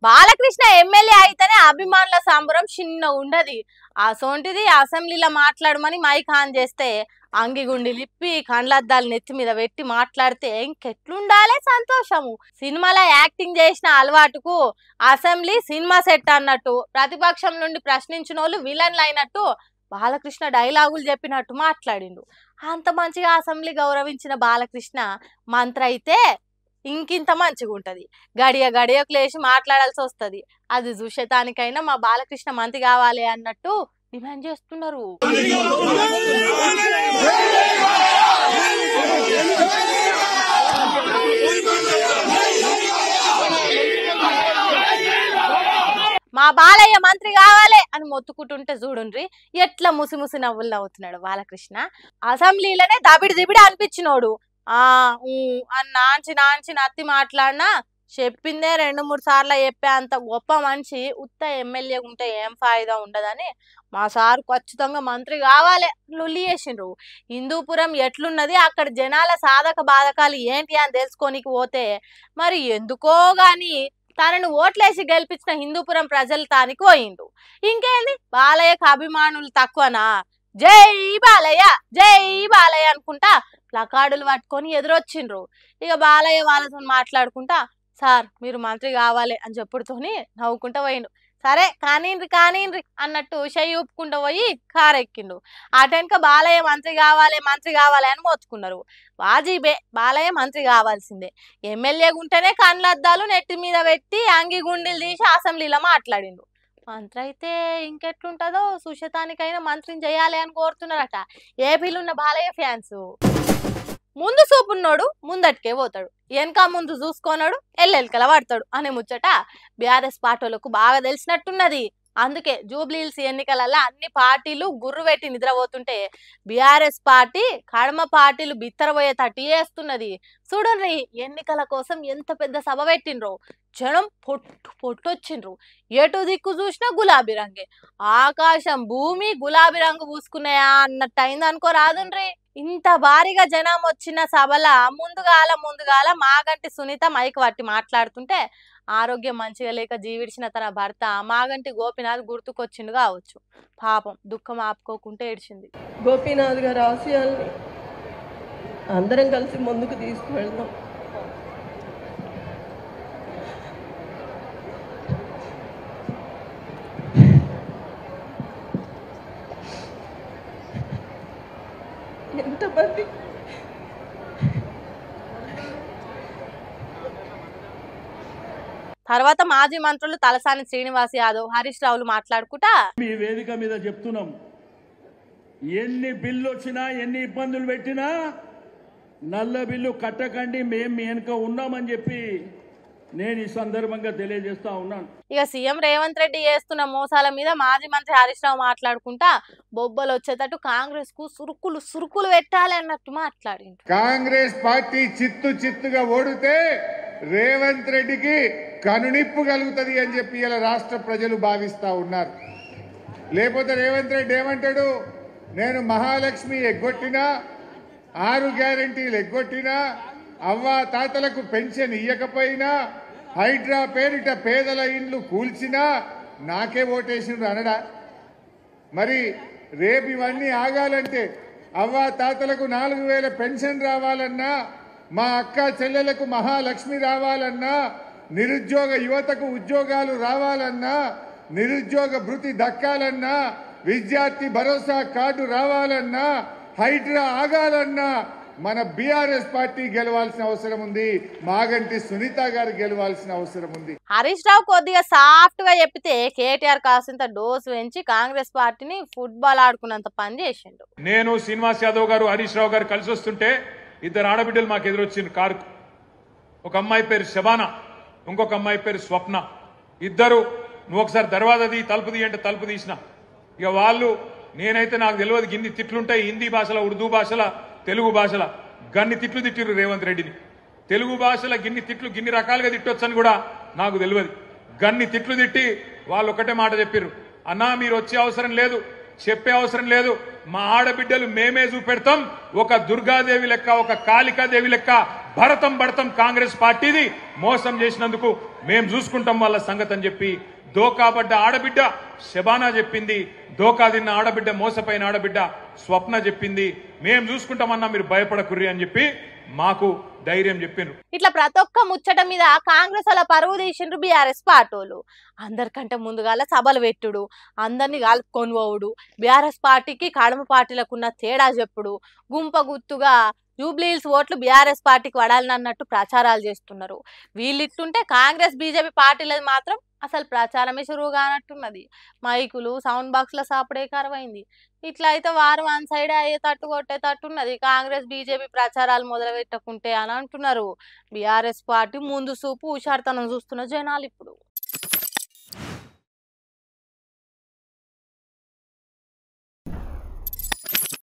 Balakrishna MLA అయితేనే అభిమానుల సంబరం చిన్న ఉండది. అసోంటిది అసెంబ్లీలో మాట్లాడమని మైక్ ఆన్ చేస్తే అంగిగుండి లిప్పి కండ్లద్దాలు నెత్తి మీద పెట్టి మాట్లాడితే ఇంకెట్లుండాలే సంతోషము. సినిమాలో యాక్టింగ్ చేసిన అలవాటుకు అసెంబ్లీ సినిమా సెట్ అన్నట్టు, ప్రతిపక్షం నుండి ప్రశ్నించిన వాళ్ళు విలన్లు అయినట్టు బాలకృష్ణ డైలాగులు చెప్పినట్టు మాట్లాడిండు. అంత మంచిగా అసెంబ్లీ గౌరవించిన బాలకృష్ణ మంత్రి అయితే ఇంకింత మంచిగా ఉంటది. గడియ గడియకు లేచి మాట్లాడాల్సి వస్తుంది. అది చూసేదానికైనా మా బాలకృష్ణ మంత్రి కావాలి అన్నట్టు డిమాండ్ చేస్తున్నారు. మా బాలయ్య మంత్రి కావాలి అని మొత్తుకుంటుంటే చూడుండ్రి ఎట్లా ముసి నవ్వులు నవ్వుతున్నాడు బాలకృష్ణ. అసెంబ్లీలోనే దబిడి దిబిడి అనిపించినోడు అని నాంచి నత్తి మాట్లాడినా చెప్పిందే 2-3 సార్లు చెప్పే అంత గొప్ప మనిషి ఉత్త ఎమ్మెల్యే ఉంటే ఏం ఫాయిదా ఉండదని మా సారు ఖచ్చితంగా మంత్రి కావాలి లొల్లి చేసిండ్రు. హిందూపురం ఎట్లున్నది, అక్కడ జనాల సాధక బాధకాలు ఏంటి అని తెలుసుకోనికి పోతే మరి ఎందుకో గాని తనను ఓట్లేసి గెలిపించిన హిందూపురం ప్రజలు తానికి పోయిండు. ఇంకేంది బాలయ్యకు అభిమానులు తక్కువనా? జై బాలయ్య జై బాలయ్య అనుకుంటా ప్లకార్డులు పట్టుకొని ఎదురొచ్చిండ్రు. ఇక బాలయ్య వాళ్ళతో మాట్లాడుకుంటా సార్ మీరు మంత్రి కావాలి అని చెప్పుడుతోని నవ్వుకుంటా పోయిండు. సరే కానీండ్రి అన్నట్టు చెయ్యి ఊపుకుంటూ పోయి కారు ఎక్కిండు. అటెనక బాలయ్య మంత్రి కావాలి అని మోచుకున్నారు. వాజీబే బాలయ్య మంత్రి కావాల్సిందే. ఎమ్మెల్యేగా ఉంటేనే కండ్లద్దాలు నెట్టి మీద పెట్టి అంగి గుండీలు తీసి అసెంబ్లీలో మాట్లాడిండు. మంత్రి అయితే ఇంకెట్లుంటుందో సుశతానికైనా మంత్రిని చేయాలి అని కోరుతున్నారట ఏపీలో ఉన్న బాలయ్య ఫ్యాన్స్. ముందు చూపున్నాడు ముందటికే పోతాడు, వెనక ముందు చూసుకోనాడు ఎల్లెల్కల పడతాడు అనే ముచ్చట బీఆర్ఎస్ పార్టీలకు బాగా తెలిసినట్టున్నది. అందుకే జూబ్లీహిల్స్ ఎన్నికలలో అన్ని పార్టీలు గుర్రు పెట్టి నిద్రపోతుంటే బీఆర్ఎస్ పార్టీ కడమ పార్టీలు బిత్తరపోయే తట్టి చేస్తున్నది. చూడండి ఎన్నికల కోసం ఎంత పెద్ద సభ పెట్టిండ్రో, జనం పొట్టొచ్చిండ్రు. ఎటు దిక్కు చూసినా గులాబీ రంగే, ఆకాశం భూమి గులాబీ రంగు పూసుకున్నాయా అన్నట్టు అయింది అనుకో రాదుండ్రి. ఇంత భారీగా జనం వచ్చిన సభల ముందుగాల మాగంటి సునీత మైక్ పట్టి మాట్లాడుతుంటే ఆరోగ్యం మంచిగా లేక జీవిడిచిన తన భర్త మాగంటి గోపీనాథ్ గుర్తుకొచ్చిండు కావచ్చు. పాపం దుఃఖం ఆపుకోకుంటే ఏడ్చింది. గోపీనాథ్ గారి ఆశయాల్ని అందరం కలిసి ముందుకు తీసుకువెళ్దాం. ఎంతమంది తర్వాత మాజీ మంత్రులు తలసాని శ్రీనివాస్ యాదవ్, హరీష్ రావులు మాట్లాడుకుంటా ఈ వేదిక మీద చెప్తున్నాం, ఎన్ని బిల్లు వచ్చినా ఎన్ని ఇబ్బందులు పెట్టినా నల్ల బిల్లు కట్టకండి, మేము మీ వెనుక ఉన్నామని చెప్పి నేను ఈ సందర్భంగా తెలియజేస్తా ఉన్నాను. ఇక సీఎం రేవంత్ రెడ్డి చేస్తున్న మోసాల మీద మాజీ మంత్రి హరీష్ రావు మాట్లాడుకుంటా బొబ్బలు వచ్చేటట్టు కాంగ్రెస్ కు సురుకులు పెట్టాలి అన్నట్టు మాట్లాడింది. కాంగ్రెస్ పార్టీ చిత్తుగా ఓడితే రేవంత్ రెడ్డికి కనునిప్పు కలుగుతుంది అని చెప్పి ఇలా రాష్ట్ర ప్రజలు భావిస్తా ఉన్నారు. లేకపోతే రేవంత్ రెడ్డి ఏమంటాడు, నేను మహాలక్ష్మి ఎగ్గొట్టినా, 6 గ్యారెంటీలు ఎగ్గొట్టినా, అవ్వా తాతలకు పెన్షన్ ఇయ్యకపోయినా, హైడ్రా పేరిట పేదల ఇండ్లు కూల్చినా నాకే ఓటేసిండ్రు అనడా? మరి రేపు ఇవన్నీ ఆగాలంటే అవ్వా తాతలకు 4000 పెన్షన్ రావాలన్నా, మా అక్క చెల్లెలకు మహాలక్ష్మి రావాలన్నా, నిరుద్యోగ యువతకు ఉద్యోగాలు రావాలన్నా, నిరుద్యోగ భృతి దక్కాలన్నా, విద్యార్థి భరోసా కార్డు రావాలన్నా, హైడ్రా ఆగాలన్నా మన బీఆర్ఎస్ పార్టీ గెలవాల్సిన అవసరం ఉంది, మాగంటి సునీత గారు గెలవాల్సిన అవసరం ఉంది. హరీష్ రావు కొద్దిగా సాఫ్ట్ గా చెప్పితే కేటీఆర్ కాసింత డోసు పెంచి కాంగ్రెస్ పార్టీని ఫుట్బాల్ ఆడుకున్నంత పని చేసిండు. నేను శ్రీనివాస్ యాదవ్ గారు హరీష్ రావు గారు కలిసి వస్తుంటే 2 ఆడబిడ్డలు మాకు ఎదురొచ్చింది కారుకు. ఒక అమ్మాయి పేరు శబానా, ఇంకొక అమ్మాయి పేరు స్వప్న. ఇద్దరు నువ్వు ఒకసారి దర్వాజా తీ తలుపు తీ అంటే తలుపు తీసిన. ఇక వాళ్ళు నేనైతే నాకు తెలియదు గిన్ని తిట్లుంటాయి హిందీ భాషల, ఉర్దూ భాషల, తెలుగు భాషల గన్ని తిట్లు తిట్టిరు రేవంత్ రెడ్డిని. తెలుగు భాషల గిన్ని తిట్లు గిన్ని రకాలుగా తిట్టొచ్చని కూడా నాకు తెలియదు. గన్ని తిట్లు తిట్టి వాళ్ళు ఒకటే మాట చెప్పిర్రు, అన్నా మీరు వచ్చే అవసరం లేదు, చెప్పే అవసరం లేదు, మా ఆడబిడ్డలు మేమే చూపెడతాం, ఒక దుర్గాదేవి లెక్క, ఒక కాళికాదేవి లెక్క భరతం భరతం కాంగ్రెస్ పార్టీది మోసం చేసినందుకు మేం చూసుకుంటాం వాళ్ళ సంగతి అని చెప్పి దోకాబడ్డ ఆడబిడ్డ శబానా చెప్పింది. దోకా తిన్న ఆడబిడ్డ, మోసపోయిన ఆడబిడ్డ స్వప్న చెప్పింది. మేం చూసుకుంటామన్నా, మీరు భయపడకుర్రి అని చెప్పి మాకు ధైర్యం చెప్పిండ్రు. ఇట్లా ప్రతి ఒక్క ముచ్చట మీద కాంగ్రెస్ వాళ్ళ పరువు తీసిండ్రు బీఆర్ఎస్ పార్టీలు. అందరికంటే ముందుగాల సభలు పెట్టుడు, అందరినీ కలుపుకొని పోవుడు, బీఆర్ఎస్ పార్టీకి కడమ పార్టీలకు ఉన్న తేడా చెప్పుడు, గుంప గుత్తుగా జూబ్లీహిల్స్ ఓట్లు బీఆర్ఎస్ పార్టీకి పడాలని అన్నట్టు ప్రచారాలు చేస్తున్నారు. వీళ్ళిట్టుంటే కాంగ్రెస్ బీజేపీ పార్టీలది మాత్రం అసలు ప్రచారమే షురువు కానట్టున్నది. మైకులు, సౌండ్ బాక్స్ల సాపడే కరువైంది. ఇట్లా అయితే వారు వన్ సైడ్ అయ్యేటట్టు కొట్టేటట్టున్నది కాంగ్రెస్ బీజేపీ ప్రచారాలు మొదలు పెట్టకుంటే అని అంటున్నారు. బీఆర్ఎస్ పార్టీ ముందు చూపు హుషారుతనం చూస్తున్న జనాలు ఇప్పుడు.